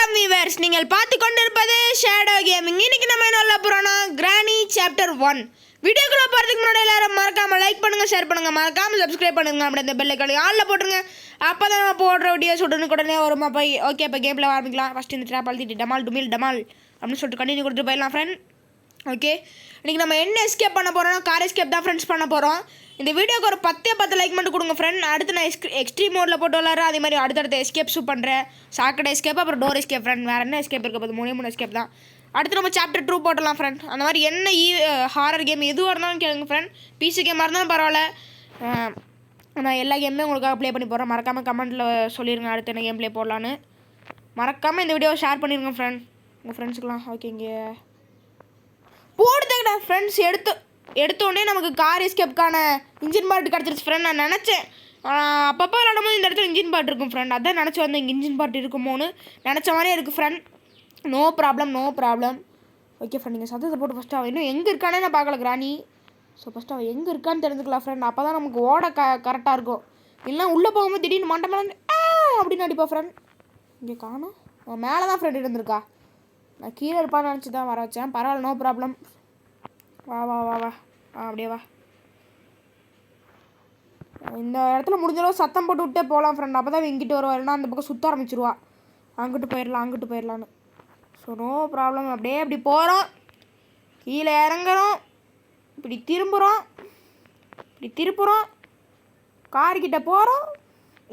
வணக்கம் வீவர்ஸ், நீங்கள் பார்த்து கொண்டிருப்பது ஷேடோ கேமிங். இன்னைக்கு நம்ம என்ன சொல்ல போறோம்னா கிரானி சாப்டர் 1. வீடியோக்குள்ள போறதுக்கு முன்னாடி எல்லாரும் மறக்காம லைக் பண்ணுங்க, ஷேர் பண்ணுங்க, மறக்காம சப்ஸ்கிரைப் பண்ணுங்க, அப்படியே அந்த பெல் ஐகானை ஆல்ல போட்டுருங்க. அப்பதான் நம்ம போடுற வீடியோஸ் உடனே வருமா போய். ஓகே, இப்போ கேம்ல ஆரம்பிக்கலாம். ஃபர்ஸ்ட் இந்த ட்ராப் அழுத்திட்டு டமால் டுமில் டமால் அப்படின்னு சொல்லிட்டு கண்டினியூ கொடுத்துட்டு போயிடலாம் ஃப்ரெண்ட். ஓகே, இன்றைக்கி நம்ம என்ன எஸ்கேப் பண்ண போகிறோம்னா கார் எஸ்கேப் தான் ஃப்ரெண்ட்ஸ் பண்ண போகிறோம். இந்த வீடியோக்கு ஒரு 10 லைக் மட்டும் கொடுங்க ஃப்ரெண்ட். அடுத்து நான் எக்ஸ்ட்ரீம் மோடில் போட்டு விளாட்றேன். அதே மாதிரி அடுத்தடுத்த எஸ்கேப்ஸும் பண்ணுறேன். சாக்கடை எஸ்கேப், அப்புறம் டோர் எஸ்கேப் ஃப்ரெண்ட். வேறு என்ன எஸ்கேப் இருக்க போது? 3 எஸ்கேப் தான். அடுத்து நம்ம சாப்டர் 2 போட்டலாம் ஃப்ரெண்ட். அந்த மாதிரி என்ன ஹாரர் கேம் எதுவாக இருந்தாலும் கேளுங்க ஃப்ரெண்ட். பிசி கேமாக இருந்தாலும் பரவாயில்ல. நான் எல்லா கேமுமே உங்களுக்காக ப்ளே பண்ணி போடுறேன். மறக்காமல் கமெண்ட்டில் சொல்லிடுங்க அடுத்து என்ன கேம் ப்ளே போடலான்னு. மறக்காமல் இந்த வீடியோவை ஷேர் பண்ணிடுங்க ஃப்ரெண்ட், உங்கள் ஃப்ரெண்ட்ஸுக்கெலாம். ஓகே, இங்கே போடுதாங்கடா ஃப்ரெண்ட்ஸ். எடுத்தோடனே நமக்கு கார் எஸ்கேப்கான இன்ஜின் பார்ட் கிடச்சிருச்சு ஃப்ரெண்ட். நான் நினச்சேன் அப்பப்போ விளாடும் போது இந்த இடத்துல இன்ஜின் பார்ட் இருக்கும் ஃப்ரெண்ட். அதான் நினச்சி வந்தேன் இங்கே இன்ஜின் பார்ட் இருக்குமோன்னு. நினச்ச மாதிரியே இருக்குது friend. No problem. Okay friend, நீங்கள் சத்தத்தை போட்டு ஃபஸ்ட்டு அவள் இன்னும் எங்கே இருக்கானே நான் பார்க்கல கிராணி. ஸோ ஃபஸ்ட்டு அவள் எங்கே இருக்கான்னு தெரிஞ்சுக்கலாம் ஃப்ரெண்ட். அப்போ தான் நமக்கு ஓட கரெக்டாக இருக்கும். இல்லைனா உள்ளே போகும்போது திடீர்னு மண்டை மேலே அப்படின்னு அடிப்பா ஃப்ரெண்ட். இங்கே காணும். அவன் மேலே தான் ஃப்ரெண்ட் இருந்திருக்கா. நான் கீழே இருப்பான்னு நினச்சி தான் வர வச்சேன். பரவாயில்ல, நோ ப்ராப்ளம். வா அப்படியே வா. இந்த இடத்துல முடிஞ்சளவு சத்தம் போட்டு விட்டே போகலாம் ஃப்ரெண்ட். அப்போ தான் இங்கிட்டு வருவா, இல்லைனா அந்த பக்கம் சுற்ற ஆரம்பிச்சிருவா. அங்கிட்டு போயிடலான்னு. So no problem. அப்படியே இப்படி போகிறோம், கீழே இறங்குறோம், இப்படி திருப்புறோம், கார்கிட்ட போகிறோம்,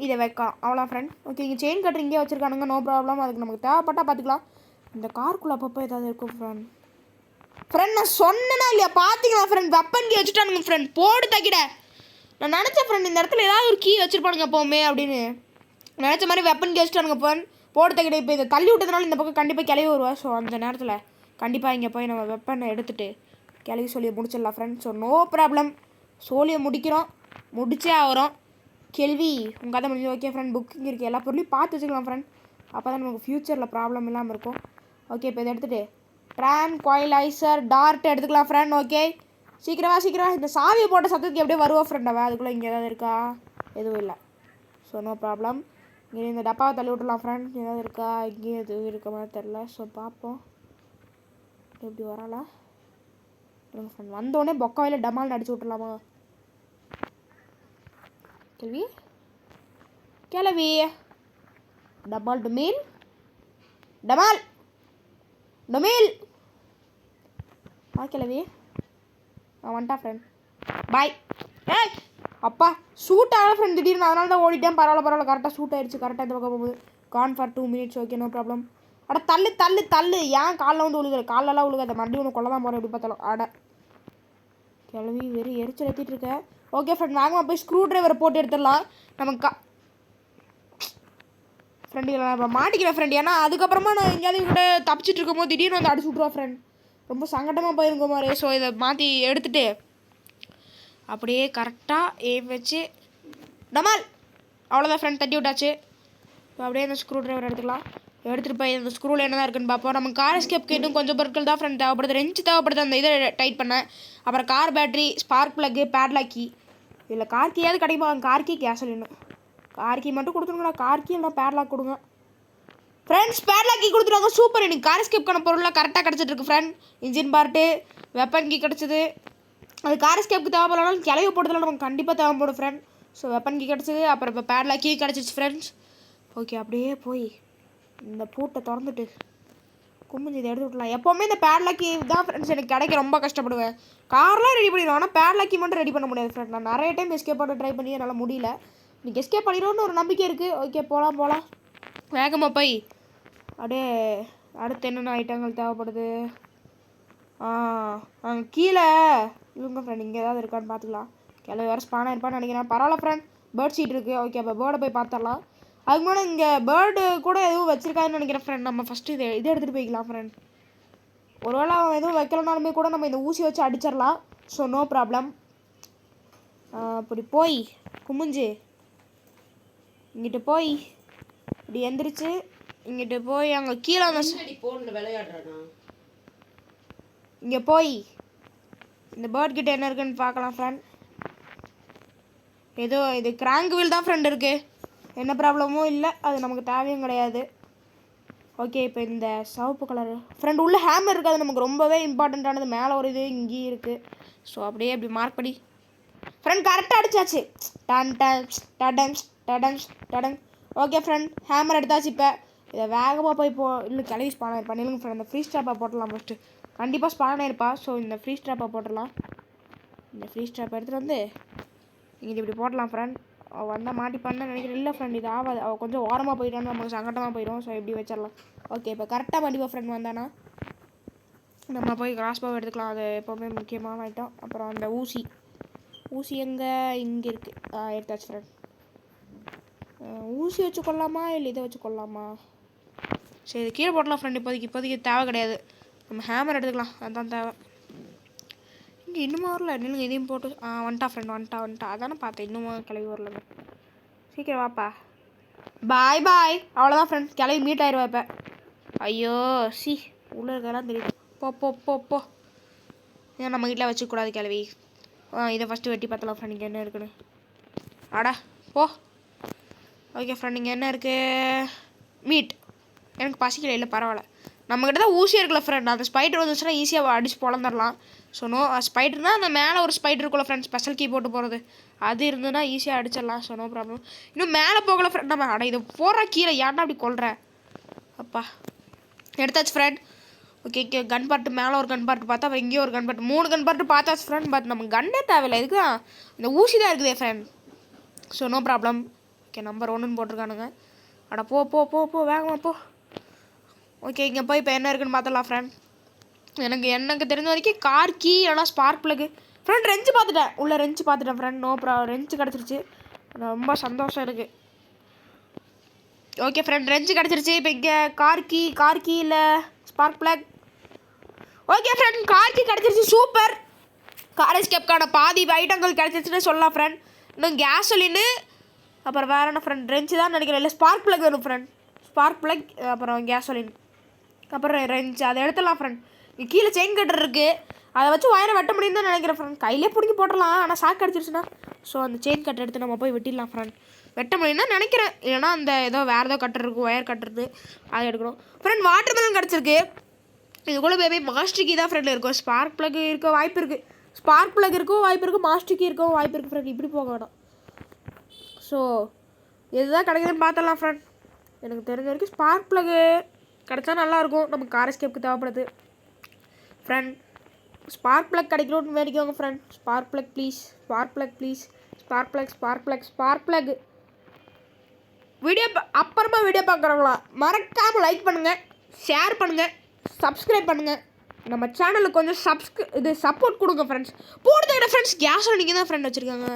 இதை வைக்கலாம். அவ்வளோ ஃப்ரெண்ட். ஓகே, இங்கே செயின் கட்டுற இங்கே வச்சுருக்கானுங்க. No problem. அதுக்கு நமக்கு தேவைப்பட்டால் பார்த்துக்கலாம். இந்த காருக்குள்ளே அப்பப்போ ஏதாவது இருக்கும் ஃப்ரெண்ட். நான் சொன்னேன்னா இல்லையா? பார்த்தீங்களா ஃப்ரெண்ட்? வெப்பன் கீ வச்சுட்டானுங்க ஃப்ரெண்ட். போடு தக்கிட. நான் நினச்சேன் ஃப்ரெண்ட் இந்த இடத்துல ஏதாவது ஒரு கீ வச்சுருப்பானுங்க எப்போவுமே அப்படின்னு நினச்ச மாதிரி வெப்பன் கீ வச்சுட்டானுங்க ஃப்ரெண்ட். போடு தக்கிட. இப்போ இதை தள்ளி விட்டதுனால இந்த பக்கம் கண்டிப்பாக கிளவி வருவா. ஸோ அந்த நேரத்தில் கண்டிப்பாக இங்கே போய் நம்ம வெப்பனை எடுத்துகிட்டு கிளவி சொல்லியை முடிச்சிடலாம் ஃப்ரெண்ட். So no problem. சோழியை முடிச்சே ஆகிறோம். கேள்வி உங்கள் கதை முடிஞ்சு. ஓகே ஃப்ரெண்ட், புக்கிங் இருக்குது. எல்லா பொருளையும் பார்த்து வச்சுக்கலாம் ஃப்ரெண்ட். அப்போ தான் நமக்கு ஃப்யூச்சரில் ப்ராப்ளம் இல்லாமல் இருக்கும். ஓகே, இப்போ இதை எடுத்துகிட்டு ட்ரான்குவைலைசர் டார்ட் எடுத்துக்கலாம் ஃப்ரெண்ட். ஓகே, சீக்கிரமா. இந்த சாவியை போட்ட சத்தத்துக்கு எப்படியே வருவா ஃப்ரெண்ட். அவள் அதுக்குள்ளே இங்கே ஏதாவது இருக்கா? எதுவும் இல்லை. So no problem. இங்கே இந்த டப்பாவை தள்ளி விட்டுலாம் ஃப்ரெண்ட். ஏதாவது இருக்கா? இங்கேயும் எதுவும் இருக்க மாதிரி தெரில. ஸோ பார்ப்போம் எப்படி வராளா ஃப்ரெண்ட். வந்தோடனே பொக்காவையில் டமால் அடிச்சு விட்டுலாமா? கிளவி டமால் டமால் கிளவி வந்துட்டா ஃப்ரெண்ட். பாய். ஏய் அப்பா, ஷூட் ஆகல ஃப்ரெண்ட் திடீர்னு. அதனால தான் ஓடிட்டேன். பரவாயில்ல, கரெக்டாக ஷூட் ஆகிடுச்சு. கரெக்டாக இந்த பக்கம் போகும்போது gone for 2 minutes. Okay, no problem. அட தள்ளு. ஏன் காலில் வந்து விழுகுற? காலெல்லாம் விழுகாத. மறுபடியும் ஒன்று கொள்ள தான் போகிறேன் எப்படி பார்த்தாலும். அட கிளவி வெறும் எரிச்சல் ஏற்றிட்டு இருக்கேன். ஓகே ஃப்ரெண்ட், வாங்கம்மா போய் ஸ்க்ரூ ட்ரைவரை போட்டு எடுத்துடலாம். நமக்கு ஃப்ரெண்டு இப்போ மாட்டிக்கிறேன் ஃப்ரெண்ட். ஏன்னா அதுக்கப்புறமா நான் எங்கேயாவது கூட தப்பிச்சிட்டு இருக்கும்போது திடீர்னு வந்து அடிச்சு விட்ருவா ஃப்ரெண்ட். ரொம்ப சங்கடமாக போயிருக்க மாதிரி. ஸோ இதை மாற்றி எடுத்துகிட்டு அப்படியே கரெக்டாக ஏம் வச்சு டமால் அவ்வளோதான் ஃப்ரெண்ட், தட்டி விட்டாச்சு. இப்போ அப்படியே இந்த ஸ்க்ரூ ட்ரைவர் எடுத்துகிட்டு போய் இந்த ஸ்க்ரூவில் என்ன தான் இருக்குன்னு பார்ப்போம். நம்ம கார் எஸ்கேப்க்கு இன்னும் கொஞ்சம் பொருட்கள் தான் ஃப்ரெண்ட் தேவைப்படுது. ரெஞ்சு தேவைப்படுது. அந்த இதை டைட் பண்ணேன். அப்புறம் கார் பேட்ரி, ஸ்பார்க் ப்ளக்கு, பேட்லாக்கி. இதில் கார் கீயாவது கிடைக்குமா? கார் கீ கேசலின்னு. கார் கீ மட்டும் கொடுத்துருங்களா? கார் கீ இல்லைனா பேட்லாக் கொடுங்க ஃப்ரெண்ட்ஸ். பேட்லாக் கீ கொடுத்துருவாங்க. சூப்பர். எனக்கு கார் எஸ்கேப்க்கான பொருள்லாம் கரெக்டாக கிடச்சிட்டு இருக்கு friend. Engine part, weapon key கிடச்சிது. அது கார் எஸ்கேப்க்கு தேவைப்படலாம். கிளவி போட்டதில் நமக்கு கண்டிப்பாக தேவைப்படும் ஃப்ரெண்ட். ஸோ வெப்பன் கீ கிடச்சிது. அப்புறம் இப்போ பேட்லாக் கீ கிடச்சிச்சு ஃப்ரெண்ட்ஸ். ஓகே, அப்படியே போய் இந்த பூட்டை திறந்துட்டு கும்பிஞ்சு இதை எடுத்து விட்டலாம். எப்போவுமே இந்த பேட்லாக் கீ தான் ஃப்ரெண்ட்ஸ் எனக்கு கிடைக்க ரொம்ப கஷ்டப்படுவேன். கார்லாம் ரெடி பண்ணிடுவேன், ஆனால் பேட்லாக் கீ மட்டும் ரெடி பண்ண முடியாது ஃப்ரெண்ட். நான் நிறைய டைம் எஸ்கேப் பண்ண ட்ரை பண்ணி என்னால் முடியல. இன்றைக்கி எஸ்கேப் பண்ணிடுவோன்னு ஒரு நம்பிக்கை இருக்குது. ஓகே, போகலாம். வேகமாக போய் அப்படியே அடுத்து என்னென்ன ஐட்டங்கள் தேவைப்படுது? கீழே இவங்க ஃப்ரெண்ட் இங்கே ஏதாவது இருக்கான்னு பார்த்துக்கலாம். கிளவி வேறு ஸ்பானாக இருப்பான்னு நினைக்கிறேன். பரவாயில்ல ஃப்ரெண்ட், பேர்ட் ஷீட் இருக்குது. ஓகே, அப்போ பேர்டை போய் பார்த்துடலாம். அதுக்கு முன்னாடி இங்கே பேர்டு கூட எதுவும் வச்சுருக்காதுன்னு நினைக்கிறேன் ஃப்ரெண்ட். நம்ம ஃபஸ்ட்டு இதை எடுத்துகிட்டு போய்க்கலாம் ஃப்ரெண்ட். ஒருவேளை அவன் எதுவும் வைக்கலனாலுமே கூட நம்ம இந்த ஊசி வச்சு அடிச்சிடலாம். So no problem. அப்படி போய் குமிஞ்சு இங்கிட்டு போய் இப்படி எந்திரிச்சு இங்கிட்டு போய் அங்கே கீழே விளையாடுறானா இங்கே போய் இந்த பேர்ட் கிட்ட என்ன இருக்குன்னு பார்க்கலாம் ஃப்ரெண்ட். ஏதோ இது கிராங்க் வீல் தான் ஃப்ரெண்ட் இருக்குது. என்ன ப்ராப்ளமும் இல்லை, அது நமக்கு தேவையும் கிடையாது. ஓகே இப்போ இந்த சிவப்பு கலர் ஃப்ரெண்ட் உள்ள ஹேமர் இருக்காது நமக்கு ரொம்பவே இம்பார்ட்டண்ட்டானது. மேலே ஒரு இது இங்கேயும் இருக்குது. ஸோ அப்படியே அப்படி மார்க் பண்ணி ஃப்ரெண்ட் கரெக்டாக அடிச்சாச்சு. டன் டன் டடன் டடன் டடன். ஓகே ஃப்ரெண்ட் ஹேமர் எடுத்தாச்சு. இப்போ இதை வேகமாக போய் இல்லை கிளவி ஸ்பான் ஆயிருப்பா. நிலுங்க ஃப்ரெண்ட் இந்த ஃப்ரீ ஸ்ட்ராப்பை போட்டலாம் ஃபஸ்ட்டு. கண்டிப்பாக ஸ்பான் ஆயிருப்பா. ஸோ இந்த ஃப்ரீ ஸ்ட்ராப்பை போட்டுடலாம். இந்த ஃப்ரீ ஸ்ட்ராப்பை எடுத்துகிட்டு வந்து இங்கே இப்படி போடலாம் ஃப்ரெண்ட். அவள் வந்தால் மாட்டிப்பான்னு நினைக்கிறேன். இல்லை ஃப்ரெண்ட் இது ஆகாது. அவள் கொஞ்சம் ஓரமாக போயிட்டான்னு நமக்கு சங்கட்டமாக போயிடும். ஸோ இப்படி வச்சிடலாம். ஓகே இப்போ கரெக்டாக மாட்டிப்பா ஃப்ரெண்ட் வந்தானா நம்ம போய் கிராஸ் பாவை எடுத்துக்கலாம். அது எப்போவுமே முக்கியமான ஐட்டம். அப்புறம் அந்த ஊசி எங்கே இங்கே இருக்குது. எடுத்தாச்சு ஃப்ரெண்ட். ஊசி வச்சு கொள்ளலாமா இல்லை இதை வச்சு கொள்ளலாமா? சரி இது கீழே போடலாம் ஃப்ரெண்ட். இப்போதைக்கு தேவை கிடையாது. நம்ம ஹேமர் எடுத்துக்கலாம். அதுதான் தேவை. இங்கே இன்னும் வரல. நில்லுங்க இதையும் போட்டு வந்துட்டா ஃப்ரெண்ட் வந்துட்டா. அதானே பார்த்தேன் இன்னும் கிளவி வரலங்க. சீக்கிரம் வாப்பா. பாய் பாய். அவ்வளோதான் ஃப்ரெண்ட்ஸ் கிளவி மீட் ஆயிடுவா இப்போ. ஐயோ உள்ளே இருக்கலாம் தெரியுது. போ ஏன் நம்ம வீட்டில் வச்சுக்கூடாது கிளவி. இதை ஃபஸ்ட்டு வெட்டி பார்த்தலாம் ஃப்ரெண்ட். இங்கே என்ன இருக்குன்னு. ஆடா போ. ஓகே ஃப்ரெண்ட் இங்கே என்ன இருக்குது? மீட். எனக்கு பசிக்கல. இல்லை பரவாயில்ல. நம்மக்கிட்ட தான் ஊசி இருக்குல்ல ஃப்ரெண்ட். அந்த ஸ்பைடர் வந்துச்சுன்னா ஈஸியாக அடிச்சு பொழந்துடலாம். ஸோ ஸ்பைடர்னால் அந்த மேலே ஒரு ஸ்பைடர் இருக்குல்ல ஃப்ரெண்ட், ஸ்பெஷல் கீ போட்டு போகிறது. அது இருந்ததுன்னா ஈஸியாக அடிச்சிடலாம். So no problem. இன்னும் மேலே போகல ஃப்ரெண்ட். நம்ம இதை போடுற கீழே ஏன்டா அப்படி கொள்கிற? அப்பா எடுத்தாச்சு ஃப்ரெண்ட். ஓகே கன் பார்ட்டு மேலே ஒரு கன் பார்ட்டு பார்த்தா அப்புறம் இங்கேயும் ஒரு கன் பார்ட்டு 3 கன் பார்ட்டு பார்த்தாச்சு ஃப்ரெண்ட். பட் நம்ம கன்னே தேவையில்லை. இதுக்கு இந்த ஊசி தான் இருக்குதே friend. So no problem. Okay number 1ன்னு போட்டிருக்கானுங்க. அட போ வேகமாக போ. ஓகே இங்கே போய் இப்போ என்ன இருக்குன்னு பார்த்தலாம் ஃப்ரெண்ட். எனக்கு தெரிஞ்ச வரைக்கும் கார் கீ இல்லைனா ஸ்பார்க் ப்ளக்கு ஃப்ரெண்ட். ரெஞ்சு பார்த்துட்டேன். உள்ளே ரெஞ்சு பார்த்துட்டேன் ஃப்ரெண்ட். No problem. ரெஞ்சு கிடச்சிருச்சு. ரொம்ப சந்தோஷம் இருக்குது. ஓகே ஃப்ரெண்ட் ரெஞ்சு கிடச்சிருச்சு. இப்போ இங்கே கார் கீ இல்லை spark plug. Okay friend car key கிடச்சிருச்சு. சூப்பர். கார் எஸ்கேப்கான பாதி ஐட்டங்கள் கிடச்சிருச்சுன்னு சொல்லலாம் ஃப்ரெண்ட். இன்னும் கேசோலின்னு அப்புறம் வேறு என்ன ஃப்ரெண்ட்? ரெஞ்சு தான் நினைக்கிறேன். இல்லை ஸ்பார்க் ப்ளக் வேணும் ஃப்ரெண்ட். ஸ்பார்க் ப்ளக் அப்புறம் கேசோலின் அப்புறம் ரெஞ்சு அதை எடுத்துடலாம் ஃப்ரெண்ட். இங்கே கீழே செயின் கட்டர் இருக்குது. அதை வச்சு ஒயரை வெட்ட முடியும்னு தான் நினைக்கிறேன் ஃப்ரெண்ட். கையிலே பிடிங்கி போட்டுடலாம். ஆனால் ஷாக் அடிச்சிருச்சுன்னா ஸோ அந்த செயின் கட்டர் எடுத்து நம்ம போய் வெட்டிடலாம் ஃப்ரெண்ட். வெட்ட முடியும் தான் நினைக்கிறேன். இல்லைனா அந்த வேறு ஏதோ கட்டர் இருக்குது ஒயர் கட்டுறது அதை எடுக்கணும் ஃப்ரெண்ட். வாட்டர் மெலன் கிடச்சிருக்கு. இதுக்குள்ளே பேபி மாஸ்டர் கீ தான் ஃப்ரெண்ட் இருக்கும். ஸ்பார்க் ப்ளக் இருக்க வாய்ப்பு இருக்குது. ஸ்பார்க் ப்ளக் இருக்கவும் வாய்ப்பு இருக்குது. மாஸ்டர் கீ இருக்கவும் வாய்ப்பு இருக்குது ஃப்ரெண்ட். இப்படி போக வேணும். ஸோ எதுதான் கிடைக்குதுன்னு பார்த்தலாம் ஃப்ரெண்ட். எனக்கு தெரிஞ்ச வரைக்கும் ஸ்பார்க் ப்ளக்கு கிடச்சா நல்லாயிருக்கும். நமக்கு கார் எஸ்கேப்புக்கு தேவைப்படுது ஃப்ரெண்ட். ஸ்பார்க் ப்ளக் கிடைக்கணும்னு வேடிக்கைவாங்க friend. Spark plug please. Spark plug video அப்புறமா வீடியோ பார்க்குறவங்களா மறக்காமல் லைக் பண்ணுங்கள், ஷேர் பண்ணுங்கள், சப்ஸ்கிரைப் பண்ணுங்கள். நம்ம சேனலுக்கு கொஞ்சம் சப்போர்ட் கொடுங்க ஃப்ரெண்ட்ஸ். போடுறத ஃப்ரெண்ட்ஸ் கேஸில் நீங்கள் தான் ஃப்ரெண்ட் வச்சுருக்காங்க.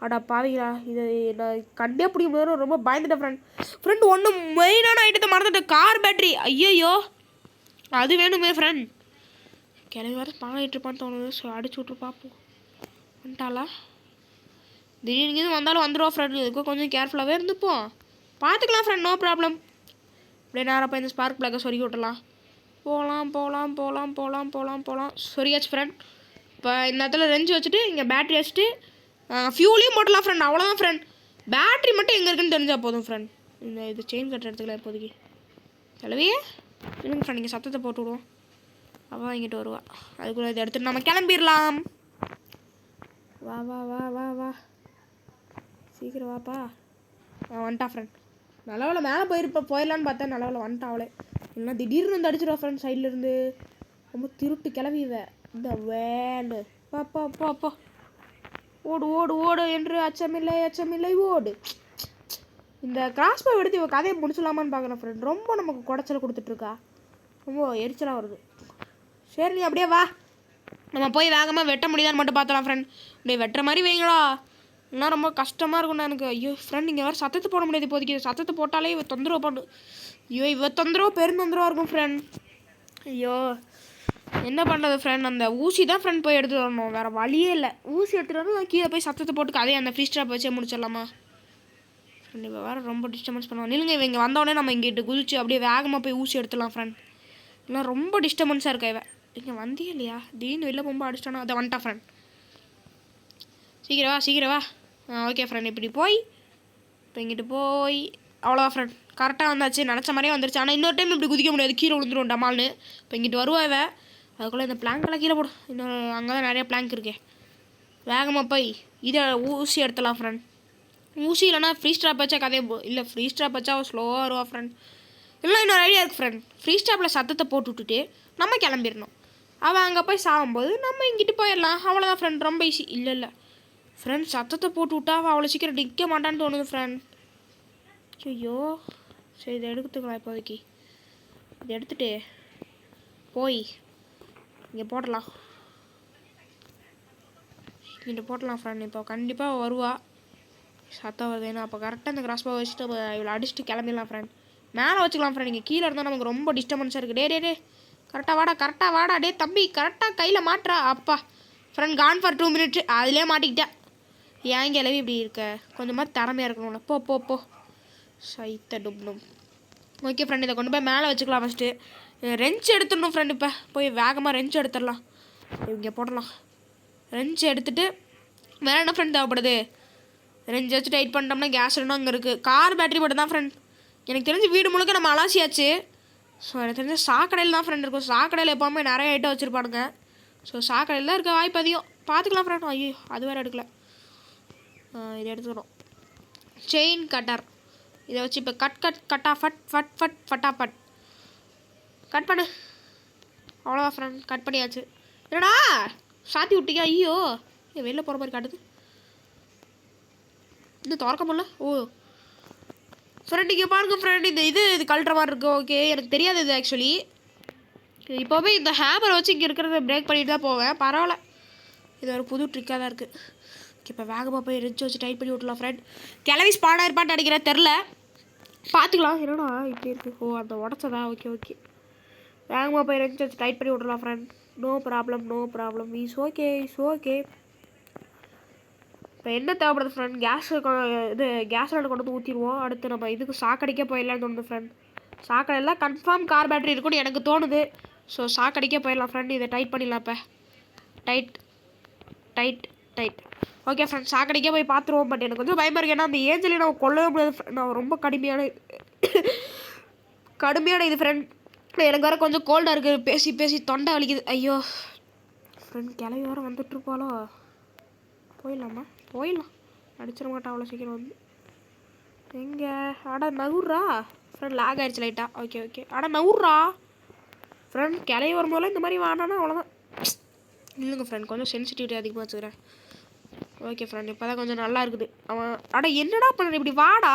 அடா பாவிங்களா இது நான் கண்டே பிடிக்க முடியாது. ரொம்ப பயந்துட்டேன் ஃப்ரெண்ட். ஒன்று மெயினான ஐட்டத்தை மறந்துட்டேன். Car battery. ஐயோ அது வேணுமே ஃப்ரெண்ட். கிளவி வேறு பாங்கிட்டு இருப்பான்னு தோணுது. ஸோ அடிச்சு விட்ரு பார்ப்போம். வந்துட்டாளா? திடீர்னு வந்தாலும் வந்துடுவோம் ஃப்ரெண்ட். இதுக்கும் கொஞ்சம் கேர்ஃபுல்லாகவே இருந்துப்போம். பார்த்துக்கலாம் ஃப்ரெண்ட். No problem. அப்படியே நேராக போய் இந்த ஸ்பார்க் ப்ளக்கை சொருகி விட்டுலாம். போகலாம். சொரியாச்சு ஃப்ரெண்ட். இப்போ இந்த இடத்துல ரெஞ்சு வச்சுட்டு இங்கே பேட்ரி வச்சுட்டு ஃபியூலையும் போட்டலாம் ஃப்ரெண்ட். அவ்வளோதான் ஃப்ரெண்ட். பேட்ரி மட்டும் எங்கே இருக்குன்னு தெரிஞ்சால் போதும் ஃப்ரெண்ட். இது செயின் கட்டுற இடத்துக்குலாம் இப்போதைக்கு கிளவியே இல்லைங்க ஃப்ரெண்ட். இங்கே சத்தத்தை போட்டு விடுவோம். அவள் இங்கிட்டு வருவா. அதுக்குள்ளே இதை எடுத்துகிட்டு நம்ம கிளம்பிடலாம். வா சீக்கிரம் வாப்பா. வந்துட்டா ஃப்ரெண்ட். நல்லவளை மேலே போயிடலான்னு பார்த்தா நல்லவளை வந்துட்டா அவளே. இல்லைன்னா திடீர்னு வந்து அடிச்சிடுவா ஃப்ரெண்ட். சைட்லேருந்து ரொம்ப திருட்டு கிளவிவ இந்த வேலு. பா ஓடு என்று அச்சமில்லை ஓடு. இந்த கிராஸ்போ எடுத்து இவ கதையை முடிச்சலாமான்னு பார்க்குறேன் ஃப்ரெண்ட். ரொம்ப நமக்கு குடைச்சல் கொடுத்துட்ருக்கா. ரொம்ப எரிச்சலாக வருது. சரி நீ அப்படியே வா. நம்ம போய் வேகமாக வெட்ட முடியுதான்னு மட்டும் பார்த்தலாம் ஃப்ரெண்ட். அப்படியே வெட்டுற மாதிரி வைங்களா. இன்னும் ரொம்ப கஷ்டமாக இருக்கும்ண்ணா எனக்கு. ஐயோ ஃப்ரெண்ட் இங்கே வேறு சத்தத்தை போட முடியாது இப்போதைக்கு. சத்தத்தை போட்டாலே இவ தொந்தரவு பண்ணு. ஐயோ இவ பெருந்தொந்தரவாக இருக்கும் ஃப்ரெண்ட். ஐயோ என்ன பண்ணுறது ஃப்ரெண்ட். அந்த ஊசி தான் ஃப்ரெண்ட் போய் எடுத்துகிட்டு வரணும். வேறு வழியே இல்லை. ஊசி எடுத்துகிட்டு வரணும். கீழே போய் சத்தத்தை போட்டு அதே அந்த ஃப்ரீ ஸ்ட்ராப் வச்சே முடிச்சிடலாமா ஃப்ரெண்ட். இப்போ வேறு ரொம்ப டிஸ்டர்பன்ஸ் பண்ணுவோம். நில்லுங்க இவங்க வந்தோடனே நம்ம இங்கிட்டு குதிச்சு அப்படியே வேகமாக போய் ஊசி எடுத்துடலாம் ஃப்ரெண்ட். இல்லை ரொம்ப டிஸ்டர்பன்ஸாக இருக்கா இவன். இங்கே வந்தியே இல்லையா? திடீர்னு வெளில ரொம்ப அடிச்சிட்டானா. அதை வந்துட்டா ஃப்ரெண்ட். சீக்கிரம் வா. Okay friend. இப்படி போய் இப்போ இங்கிட்டு போய் அவ்வளோதான் ஃப்ரெண்ட். கரெக்டாக வந்தாச்சு, நினச்ச மாதிரியே வந்துருச்சு. ஆனால் இன்னொரு டைம் இப்படி குதிக்க முடியாது, கீழே விழுந்துடும் டமால்னு. இப்போ இங்கிட்டு வருவாவ, அதுக்குள்ளே இந்த பிளாங்கெல்லாம் கீழே போடும். இன்னும் அங்கே தான் நிறைய பிளாங்க் இருக்கே. வேகமாக போய் இதை ஊசி எடுத்துலாம் ஃப்ரெண்ட். ஊசி இல்லைனா ஃப்ரீ ஸ்ட்ராப் வச்சா கதையை இல்லை, ஃப்ரீ ஸ்ட்ராப் வச்சா ஸ்லோவாக வருவா ஃப்ரெண்ட். இல்லை இன்னொரு ஐடியா இருக்குது ஃப்ரெண்ட். ஃப்ரீ ஸ்ட்ராப்பில் சத்தத்தை போட்டு விட்டுட்டு நம்ம கிளம்பிடணும். அவள் அங்கே போய் சாகும்போது நம்ம இங்கிட்டு போயிடலாம். அவ்வளோதான் ஃப்ரெண்ட், ரொம்ப ஈஸி. இல்லை ஃப்ரெண்ட், சத்தத்தை போட்டு விட்டா அவள் அவ்வளோ சீக்கிரம் நிற்க மாட்டான்னு தோணுது ஃப்ரெண்ட். ஐயோ சரி, இதை எடுத்துக்கலாம் இப்போதைக்கு. இதை எடுத்துகிட்டு போய் இங்கே போடலாம், இங்கே போட்டலாம் ஃப்ரெண்ட். இப்போ கண்டிப்பாக வருவா, சத்தம் வருதுன்னா அப்போ கரெக்டாக இந்த கிராஸ் பாவை வச்சுட்டு இவ்வளோ அடிச்சுட்டு கிளம்பிடலாம் ஃப்ரெண்ட். மேலே வச்சுக்கலாம் ஃப்ரெண்ட், இங்கே கீழே இருந்தால் நமக்கு ரொம்ப டிஸ்டர்பன்ஸாக இருக்குது. டே கரெக்டாக வாடா டே தம்பி, கரெக்டாக கையில் மாட்டுறா. அப்பா ஃப்ரெண்ட், கான் ஃபார் 2 மினிட்ஸ், அதிலே மாட்டிக்கிட்டேன். ஏன் கிளவி இப்படி இருக்க, கொஞ்சமாக திறமையாக இருக்கணும்ல. போ சைத்த டுப்னும். ஓகே ஃப்ரெண்ட், இதை கொண்டு போய் மேலே வச்சுக்கலாம். ஃபஸ்ட்டு ரெஞ்ச் எடுத்துடணும் ஃப்ரெண்ட். இப்போ போய் வேகமாக ரெஞ்ச் எடுத்துடலாம். இங்கே போடலாம். ரெஞ்ச் எடுத்துகிட்டு வேறு என்ன ஃப்ரெண்ட் தேவைப்படுது, ரெஞ்ச் வச்சு டைட் பண்ணிட்டோம்னா கேஸ் இன்னும் அங்கே இருக்குது. கார் பேட்டரி மட்டும் தான் ஃப்ரெண்ட். எனக்கு தெரிஞ்சு வீடு முழுக்க நம்ம அலாசியாச்சு. ஸோ எனக்கு தெரிஞ்ச சாக்கடையில் தான் ஃப்ரெண்ட் இருக்கும். சாக்கடையில் எப்போவுமே நிறைய ஐட்டம் வச்சுருப்பானுங்க. ஸோ சாக்கடையில் தான் இருக்க வாய்ப்பு அதிகம். பார்த்துக்கலாம் ஃப்ரெண்ட். ஐயோ அது வேறு எடுக்கல, இதை எடுத்துக்கணும். செயின் கட்டர், இதை வச்சு இப்போ கட்டா ஃபட்டாஃபட் கட் பண்ணு. அவ்வளோதான் ஃப்ரெண்ட், கட் பண்ணியாச்சு. என்னடா சாத்தி விட்டீங்க? ஐயோ வெளில போகிற மாதிரி காட்டுது, இன்னும் திறக்க முடியல. ஓ ஃப்ரெண்ட் இங்கே பாருங்க ஃப்ரெண்ட், இது கழட்டுற மாதிரி இருக்குது. ஓகே எனக்கு தெரியாது இது ஆக்சுவலி. இப்போவே இந்த ஹேமரை வச்சு இங்கே இருக்கிறத பிரேக் பண்ணிட்டு தான் போவேன். பரவாயில்ல, இது ஒரு புது ட்ரிக்காக தான் இருக்குது. ஓகே இப்போ வேகமாக போய் ரெஞ்ச் வச்சு டைட் பண்ணி விட்லாம் ஃப்ரெண்ட். கிளவி ஸ்பாடாக இருப்பான்னு நினைக்கிறேன், தெரில, பார்த்துக்கலாம். என்னடா இப்படி இருக்குது? ஓ அந்த உடச்சதா? ஓகே வேகமாக போய் ரெஞ்ச் வச்சு டைட் பண்ணி விட்றலாம் friend. No problem is okay. இப்போ என்ன தேவைப்படுது ஃப்ரெண்ட், கேஸ் கொண்டு வந்து ஊற்றிடுவோம். அடுத்து நம்ம இதுக்கு சாக்கடிக்க போயிடலான்னு தோணுது ஃப்ரெண்ட். சாக்கடையெல்லாம் கன்ஃபார்ம் கார் பேட்டரி இருக்குன்னு எனக்கு தோணுது. ஸோ சாக்கடிக்க போயிடலாம் ஃப்ரெண்ட். இதை டைட் பண்ணிடலாம். இப்போ டைட் ஓகே ஃப்ரெண்ட், சாக்கடிக்க போய் பார்த்துருவோம். பட் எனக்கு கொஞ்சம் பயமாக இருக்குது, ஏன்னா அந்த ஏஞ்சலையும் நம்ம கொல்லவே முடியாது. நான் ரொம்ப கடுமையான இது ஃப்ரெண்ட். எனக்கு வேறு கொஞ்சம் கோல்டாக இருக்குது, பேசி தொண்டை வலிக்குது. ஐயோ ஃப்ரெண்ட், கிளவி வேறு வந்துட்டுருப்பாளோ. போயிடலாம், அடிச்சிட மாட்டேன் அவ்வளோ சீக்கிரம் வந்து. எங்கே நகுர்றா ஃப்ரெண்ட், லாக் ஆகிடுச்சு லைட்டாக. ஓகே நகுர்றா ஃப்ரெண்ட். கிளவி வரும்போதெல்லாம் இந்த மாதிரி வாடானா அவ்வளோதான். இல்லைங்க ஃப்ரெண்ட், கொஞ்சம் சென்சிட்டிவிட்டி அதிகமாக வச்சுக்கிறேன். ஓகே ஃப்ரெண்ட், இப்போ தான் கொஞ்சம் நல்லா இருக்குது. அவன் என்னடா பண்ண, இப்படி வாடா.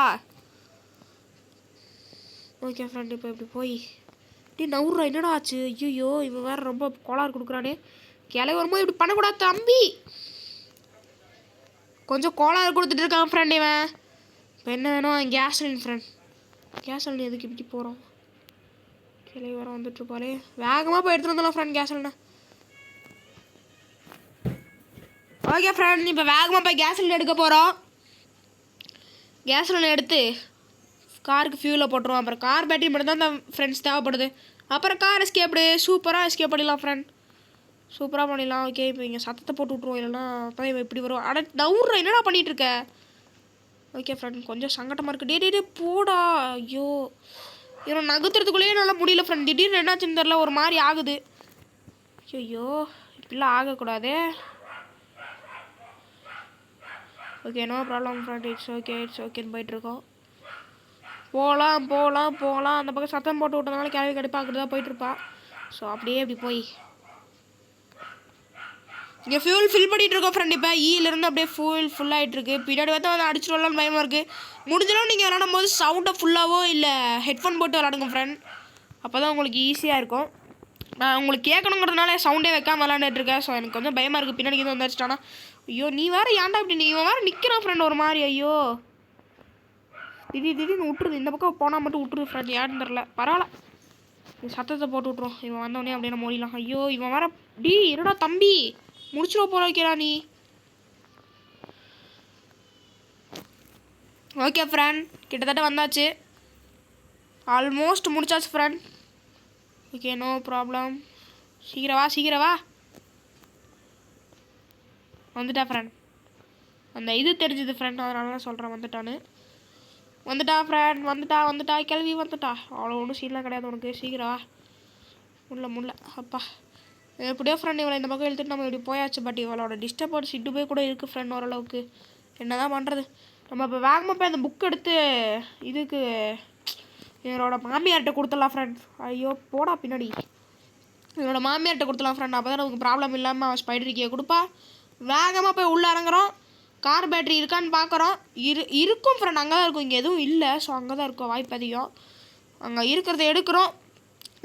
ஓகே ஃப்ரெண்ட், இப்போ இப்படி போய் நவுர்றா. என்னடா ஆச்சு? ஐயோ இவன் வேறு ரொம்ப கோளாறு கொடுக்குறானே. கிளவி வரும்போது இப்படி பண்ணக்கூடாது தம்பி. கொஞ்சம் கோளாறு கொடுத்துட்டு இருக்கான் ஃப்ரெண்ட் இவன். இப்போ என்ன வேணும்? கேஸ்லின் ஃப்ரெண்ட். கேஸ்லின் எதுக்கு இப்படி போகிறோம்? கிளவி வர வந்துட்டுருப்பாளே. வேகமாக போய் எடுத்துகிட்டு வந்துடலாம் ஃப்ரெண்ட் கேஸ்லினை. ஓகே ஃப்ரெண்ட், இப்போ வேகமாக போய் கேஸ்லின் எடுக்க போகிறோம். கேஸ்லின் எடுத்து காருக்கு ஃபியூலை போட்டுருவோம். அப்புறம் கார் பேட்டரி மட்டும் தான் ஃப்ரெண்ட்ஸ் தேவைப்படுது. அப்புறம் கார் சூப்பராக எஸ்கேப் பண்ணிடலாம் ஃப்ரெண்ட். சூப்பராக பண்ணிடலாம். ஓகே இப்போ இங்கே சத்தத்தை போட்டு விட்ருவோம், இல்லைன்னா அப்போ இவன் இப்படி வரும். நவுர்ற என்னடா பண்ணிகிட்ருக்க? ஓகே ஃப்ரெண்ட், கொஞ்சம் சங்கடமாக இருக்குது. டே போடா. ஐயோ இவன் நகர்த்துறதுக்குள்ளேயே நல்லா முடியல ஃப்ரெண்ட். திடீர்னு என்னாச்சுன்னு தெரில, ஒரு மாதிரி ஆகுது. ஐயோ இப்படிலாம் ஆகக்கூடாது. Okay no problem friend, it's ஓகேன்னு போயிட்டுருக்கோம். போகலாம். அந்த பக்கம் சத்தம் போட்டு விட்டதுனால கிளவி கடுப்பாக்கிட்டு தான் போயிட்டுருப்பா. ஸோ அப்படியே இப்படி போய் இங்கே ஃபியூல் ஃபில் பண்ணிகிட்டு இருக்கோம் ஃப்ரெண்ட். இப்போ ஈலேருந்து அப்படியே ஃபுல்லாகிட்டுருக்கு. பின்னாடி வந்து அடிச்சுடலாம்னு பயமாக இருக்குது. முடிஞ்சாலும் நீங்கள் விளாடும் போது சவுண்டை ஃபுல்லாகவோ இல்லை ஹெட்ஃபோன் போட்டு விளாடுங்க ஃப்ரெண்ட். அப்போ தான் உங்களுக்கு ஈஸியாக இருக்கும். நான் உங்களுக்கு கேட்கணுங்கிறதுனால சவுண்டே வைக்காமல் விளாண்டுட்ருக்கேன். ஸோ எனக்கு கொஞ்சம் பயமாக இருக்குது, பின்னாடி இது வந்துச்சுட்டானா. ஐயோ நீ வேறு ஏன்டா இப்படி இவன் வேறு நிற்கிறான் ஃப்ரெண்ட் ஒரு மாதிரி. ஐயோ திடீர்னு விட்டுருது, இந்த பக்கம் போனால் மட்டும் விட்டுருது ஃப்ரெண்ட், யாருன்னு தெரில. பரவாயில்ல, சத்தத்தை போட்டு விட்ருவோம். இவன் வந்தோடனே அப்படியே நம்ம ஓடிடலாம். ஐயோ இவன் வேறு என்னடா தம்பி முடிச்சிட போகிற வைக்கிறா நீ. ஓகே ஃப்ரெண்ட், கிட்டத்தட்ட வந்தாச்சு, ஆல்மோஸ்ட் முடிச்சாச்சு ஃப்ரெண்ட். Okay no problem. சீக்கிரம் வா. வந்துட்டா ஃப்ரெண்ட். அந்த இது தெரிஞ்சுது ஃப்ரெண்ட், அதனால தான் சொல்கிறேன் வந்துட்டான்னு. வந்துட்டா ஃப்ரெண்ட், வந்துட்டா கிளவி வந்துட்டா. அவ்வளோ ஒன்றும் சீன்லாம் கிடையாது உனக்கு. சீக்கிரம் முள்ள அப்பா எப்படியோ ஃப்ரெண்ட் இவளை இந்த பக்கம் இழுத்துட்டு நம்ம இப்படி போயாச்சு. பட் இவளோட டிஸ்டர்பன்ஸ் இட்டு போய் கூட இருக்குது ஃப்ரெண்ட் ஓரளவுக்கு. என்ன தான் பண்ணுறது? நம்ம இப்போ வேகமாக போய் அந்த புக் எடுத்து இதுக்கு இவரோட மாமியார்கிட்ட கொடுத்துடலாம் ஃப்ரெண்ட். ஐயோ போடா பின்னாடி. இவரோட மாமியார்கிட்ட கொடுத்துடலாம் ஃப்ரெண்ட். அப்போ தான் நமக்கு ப்ராப்ளம் இல்லாமல் அவன் ஸ்பைடர் கீயை கொடுப்பா. வேகமாக போய் உள்ளே இறங்குறோம். கார் பேட்டரி இருக்கான்னு பார்க்குறோம். இருக்கும் ஃப்ரெண்ட், அங்கே தான் இருக்கும். இங்கே எதுவும் இல்லை. ஸோ அங்கே தான் இருக்கும் வாய்ப்பு அதிகம். அங்கே இருக்கிறத எடுக்கிறோம்,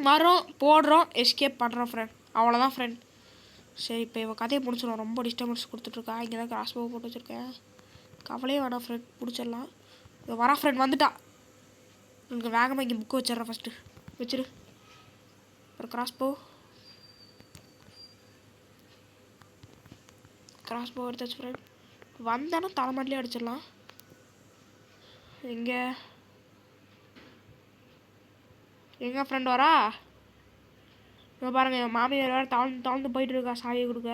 வரோம், போடுறோம், எஸ்கேப் பண்ணுறோம் ஃப்ரெண்ட். அவ்வளோதான் ஃப்ரெண்ட். சரி இப்போ இவன் கதையை முடிச்சிடும். ரொம்ப டிஸ்டர்பன்ஸ் கொடுத்துட்ருக்கா. இங்கே தான் கிராஸ் போக போட்டு வச்சுருக்கேன். கவலையே வேணாம் ஃப்ரெண்ட், பிடிச்சிடலாம். இவன் வரா ஃப்ரெண்ட், வந்துட்டா. இங்கே வேகமாக இங்கே புக்கு வச்சிட்றேன். ஃபஸ்ட்டு வச்சிரு. அப்புறம் கிராஸ் போ எடுத்தாச்சு ஃப்ரெண்ட். வந்தாலும் தலைமாட்டிலே அடிச்சிடலாம். எங்கே ஃப்ரெண்ட் வரா? இப்போ பாருங்கள், என் மாமியார் வேறு தாழ்ந்து போயிட்டுருக்கா சாவியை கொடுக்க.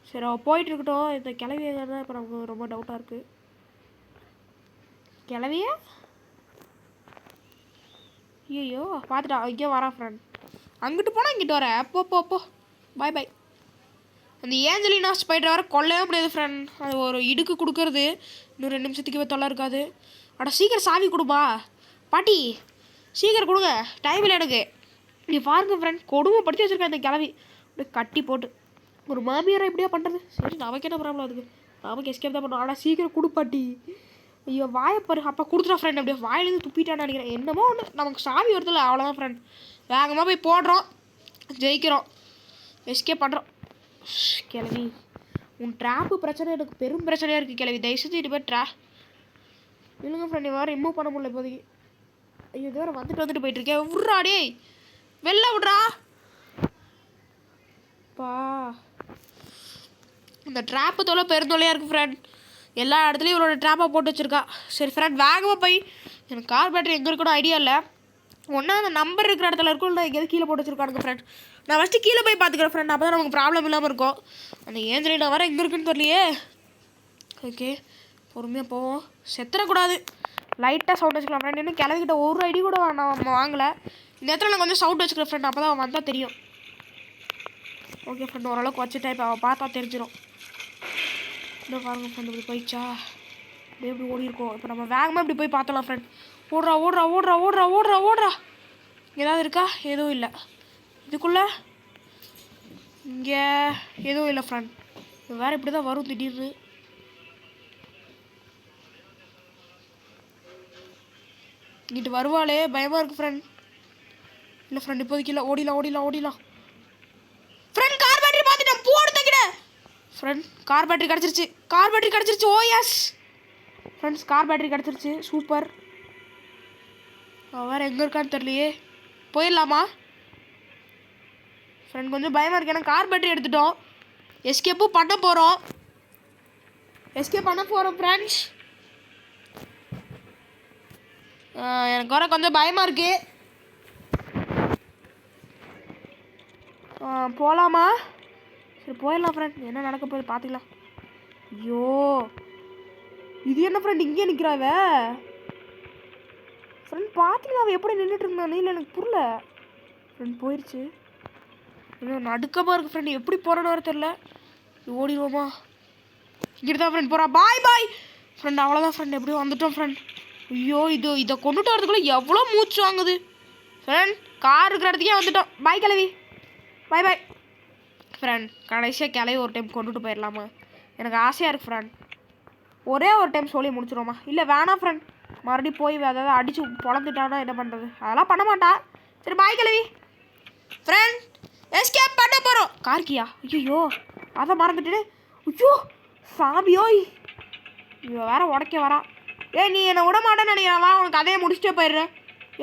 சரி அவள் போயிட்டுருக்கட்டும். இந்த கிளவியை தான் இப்போ நமக்கு ரொம்ப டவுட்டாக இருக்குது. கிளவிய ஐயோ பார்த்துட்டா. இங்கே வரா ஃப்ரெண்ட். அங்கிட்டு போனால் இங்கிட்டு வர. போ பாய் பாய். அந்த ஏஞ்சலினா ஸ்பைடர் வர கொல்லவே முடியாது ஃப்ரெண்ட். அது ஒரு இடுக்கு கொடுக்கறது இன்னும் 2 நிமிஷத்துக்கு தொல்லை இருக்காது. அட சீக்கிரம் சாவி கொடுப்பா பாட்டி, சீக்கிரம் கொடுங்க, டைம் இல்லை எனக்கு. நீ பாருங்க ஃப்ரெண்ட், கொடுமை படுத்தி வச்சுருக்கேன் இந்த கிளவி. அப்படியே கட்டி போட்டு ஒரு மாமியாரை எப்படியா பண்ணுறது? சரி நமக்கு என்ன ப்ராப்ளம் அதுக்கு, நமக்கு எஸ்கேப் தான் பண்ணுவோம். ஆனால் சீக்கிரம் கொடுப்பாட்டி. ஐயோ வாயப்பாரு. அப்போ கொடுத்துட்டா ஃப்ரெண்ட். அப்படியே வாயிலேருந்து துப்பிட்டான்னு நினைக்கிறேன். என்னமோ ஒன்று நமக்கு சாவி வருதில்ல, அவ்வளோதான் ஃப்ரெண்ட். வேகமாக போய் போடுறோம், ஜெயிக்கிறோம், எஸ்கேப் பண்ணுறோம். கிளவி உன் ட்ராப்பு பிரச்சனை எனக்கு பெரும் பிரச்சனையாக இருக்குது கிளவி. தயவு செஞ்சு இது போய் இல்லைங்க ஃப்ரெண்ட், வேறு ரிமூவ் பண்ண முடியல இப்போதைக்கு. ஐயோ இது வேறு வந்துட்டு போயிட்டுருக்கேன். விட்றாடே, வெளில விட்றா பா. இந்த ட்ராப்பு தொலை பெருந்தொல்லையாக இருக்குது ஃப்ரெண்ட். எல்லா இடத்துலையும் இவரோட ட்ராப்பை போட்டு வச்சுருக்கா. சரி ஃப்ரெண்ட், வேகமாக போய் எனக்கு கார் பேட்டரி எங்கே இருக்கணும் ஐடியா இல்லை. ஒன்றா அந்த நம்பர் இருக்கிற இடத்துல இருக்கும், இல்லை எங்கேயாவது கீழே போட்டு வச்சுருக்கானுங்க ஃப்ரெண்ட். நான் ஃபஸ்ட்டு கீழே போய் பார்த்துக்கிறேன் ஃப்ரெண்ட். அப்போ தான் நமக்கு ப்ராப்ளம் இல்லாமல் இருக்கும். அந்த ஏஞ்சலினா வர எங்கே இருக்குன்னு தெரியலையே. ஓகே பொறுமையாக போவோம், செத்துறக்கூடாது. லைட்டாக சவுண்ட் வச்சுக்கலாம் ஃப்ரெண்ட். இன்னும் கிளவிக்கிட்ட ஒரு ஐடி கூட நான் வாங்கலை. இந்த இடத்துல நான் கொஞ்சம் சவுண்ட் வச்சுக்கிறேன் ஃப்ரெண்ட். அப்போ தான் அவன் வந்தால் தெரியும். ஓகே ஃப்ரெண்ட், ஓரளவுக்கு வச்சுட்டேன். இப்போ அவன் பார்த்தா தெரிஞ்சிடும். இன்னும் பாருங்க ஃப்ரெண்ட், இப்படி போயிடுச்சா? அப்படியே இப்படி ஓடி இருக்கோம். இப்போ நம்ம வேகமாக இப்படி போய் பார்த்தலாம் ஃப்ரெண்ட். ஓடுறா. ஏதாவது இருக்கா? எதுவும் இல்லை. இதுக்குள்ளே இங்கே எதுவும் இல்லை ஃப்ரெண்ட். வேறு இப்படி தான் வரும் திடீர்னு. இங்கிட்டு வருவாளே, பயமாக இருக்குது ஃப்ரெண்ட். இல்லை ஃப்ரெண்ட் இப்போதைக்கு இல்லை. ஓடிலாம் ஃப்ரெண்ட். கார் பேட்டரி பார்த்துட்டேன், போடு தங்கிட ஃப்ரெண்ட். கார் பேட்டரி கிடச்சிருச்சு. ஓ எஸ் ஃப்ரெண்ட்ஸ், கார் பேட்டரி கிடச்சிருச்சு. சூப்பர். வேறு எங்கே இருக்கான்னு தெரியலையே. போயிடலாமா ஃப்ரெண்ட்? கொஞ்சம் பயமாக இருக்கு, ஏன்னா கார் பேட்டரி எடுத்துட்டோம். எஸ்கேப் பண்ண போகிறோம் ஃப்ரெண்ட்ஸ். எனக்கு வர கொஞ்சம் பயமாக இருக்கு. போகலாமா? சரி போயிடலாம் ஃப்ரெண்ட். என்ன நடக்க போகுது பார்த்துக்கலாம். ஐயோ இது என்ன ஃப்ரெண்ட் இங்கே நிற்கிறாவ ஃப்ரெண்ட்? பார்த்தீங்களா அவள் எப்படி நின்றுட்டு இருந்தான்? இல்லை எனக்கு புரியல ஃப்ரெண்ட். போயிடுச்சு. இன்னும் நடுக்கமாக இருக்குது ஃப்ரெண்ட். எப்படி போகிறோன்னு வர தெரில. ஓடிடுவோமா? இங்கிட்டு தான் ஃப்ரெண்ட் போகிறா. பாய் ஃப்ரெண்ட். அவ்வளோதான் ஃப்ரெண்ட், எப்படியும் வந்துட்டோம் ஃப்ரெண்ட். ஐயோ இதை கொண்டுட்டு வரதுக்குள்ளே எவ்வளோ மூச்சு வாங்குது ஃப்ரெண்ட். கார் இருக்கிற இடத்துக்கே வந்துட்டோம். பாய் கிளவி, பாய் ஃப்ரெண்ட். கடைசியாக கிளவி ஒரு டைம் கொண்டுட்டு போயிடலாமா? எனக்கு ஆசையாக இருக்குது ஃப்ரெண்ட். ஒரே ஒரு டைம் சொல்லி முடிச்சிடுவோமா? இல்லை வேணாம் ஃப்ரெண்ட், மறுபடியும் போய் அதாவது அடித்து பொழந்துட்டானா என்ன பண்ணுறது? அதெல்லாம் பண்ண மாட்டா. சரி பாய் கிளவி ஃப்ரெண்ட். எஸ்கேப் பண்ண போகிறோம். கார்கியா? ஐயோ அதை மறந்துட்டு. ஐயோ சாமியோய், ஐயோ வேற உடைக்க வரா. நீ என்னை விட மாட்டேன்னு நினைக்கிறவா? உனக்கு அதையே முடிச்சுட்டே போயிடுறேன்.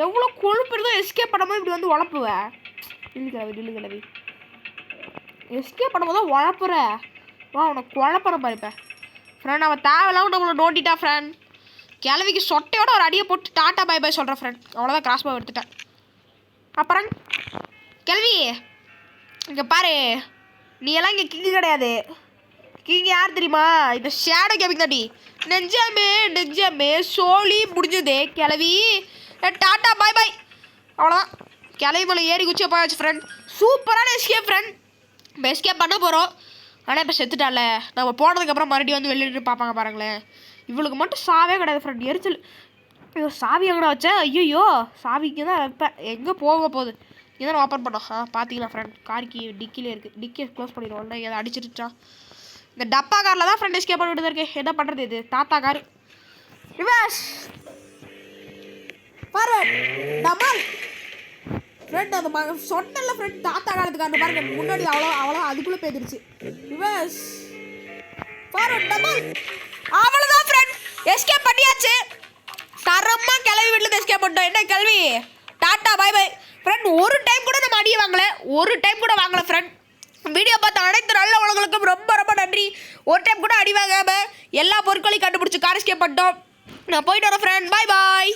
எவ்வளோ கொழுப்பு இருந்தோ எஸ்கேப் பண்ணும்போது இப்படி வந்து உழப்புவ. இல்லை கிளவி எஸ்கேப் பண்ணும்போது தான் உழப்புற. உனக்கு குழப்பறம் பாருப்பேன் ஃப்ரெண்ட். அவன் தேவையில்லாம நம்மளை நோண்டிட்டா ஃப்ரெண்ட். கிளவிக்கு சொட்டையோட ஒரு அடியை போட்டு டாட்டா பாய் சொல்கிறேன் ஃப்ரெண்ட். அவ்வளோதான், கிராஸ் பாய் எடுத்துட்டேன். அப்புறம் கிளவி இங்கே பாரு, நீ எல்லாம் இங்கே கிங்கு கிடையாது. கிங் யார் தெரியுமா? இந்த ஷேடோ கேமிங் தாண்டி. நெஞ்சமே சோழி முடிஞ்சதே கிளவி. டாட்டா பாய் பாய். அவ்வளோதான். கிளவி மேலே ஏறி குச்சியை போயாச்சு ஃப்ரெண்ட். சூப்பரான எஸ்கேப் ஃப்ரெண்ட். இப்போ எஸ்கேப் பண்ண போகிறோம். ஆனால் இப்போ செத்துட்டால. நம்ம போனதுக்கப்புறம் மறுபடியும் வந்து வெளியிட்டு பார்ப்பாங்க பாருங்களேன். இவளுக்கு மட்டும் சாவே கிடையாது ஃப்ரெண்ட். எரிச்சல். ஐயோ சாவி எங்கடா வச்சேன்? ஐயோ சாவிக்கு தான் வைப்பேன். எங்கே போக போகுது? இதான் ஓப்பன் பண்ணோம். பார்த்தீங்களா ஃப்ரெண்ட்? கார்க்கு டிக்கிலே இருக்குது. டிக்கியை க்ளோஸ் பண்ணிடுவோம். எதை அடிச்சிருச்சா? இந்த டப்பா காரில் தான் ஃப்ரெண்ட் எஸ்கேப் பண்ணிட்டு இருக்கேன். என்ன பண்ணுறது? இது தாத்தா car. Reverse forward double friend. அந்த சொன்னல ஃப்ரெண்ட் தாத்தா காலத்துக்கு பாருங்க. முன்னாடி அவ்வளோ அதுக்குள்ளே பேதிருச்சு. Reverse forward double. அவ்வளோதான் ஃப்ரெண்ட். எஸ்கேப் பண்ணியாச்சு. தரமாக கிளவி வீட்டில் எஸ்கேப் பண்ணிட்டோம். என்ன கிளவி? Tata bye bye friend. ஒரு டைம் கூட நம்ம அடியை வாங்கலை. ஒரு டைம் கூட வாங்கலை ஃப்ரெண்ட். வீடியோ பார்த்த அனைத்து நல்ல உலகளுக்கும் ரொம்ப ரொம்ப நன்றி. ஒரு டைம் கூட அடி வாங்காமல் எல்லா பொருட்களையும் கண்டுபிடிச்சி கார் எஸ்கேப் பண்ணிட்டோம். நான் போயிட்டு வரேன் ஃப்ரெண்ட். பாய் பாய்.